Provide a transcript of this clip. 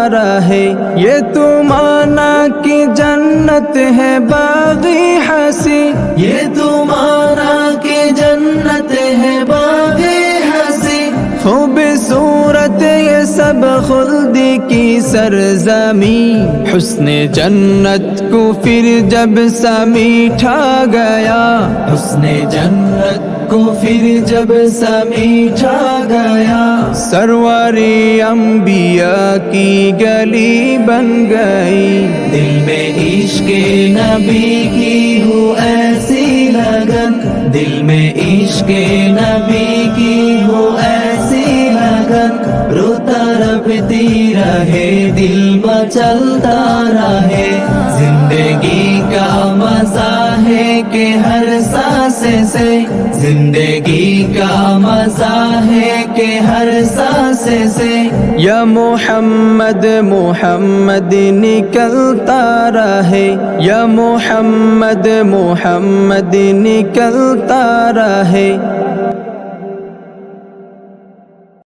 रहे। ये तो माना कि जन्नत है बाग़ी हंसी, ये तो माना कि जन्नत है बाग़ी हंसी। खूबसूरत ये सब खुल्द की सरज़मी, हुस्ने जन्नत को फिर जब समीठा गया, हुस्ने जन्नत को फिर जब समीठा गया, सरवरी अंबिया की गली बन गई। दिल में इश्क़ नबी की हो ऐसी लगन, दिल में इश्क़ नबी की हो ऐसी लगन, रोता रबती रहे दिल मचलता रहे। जिंदगी का मजा है कि हर सांस से, जिंदगी का मजा है कि हर सांस से। या मोहम्मद मोहम्मद निकलता रहे, या मोहम्मद मोहम्मद निकलता रहे।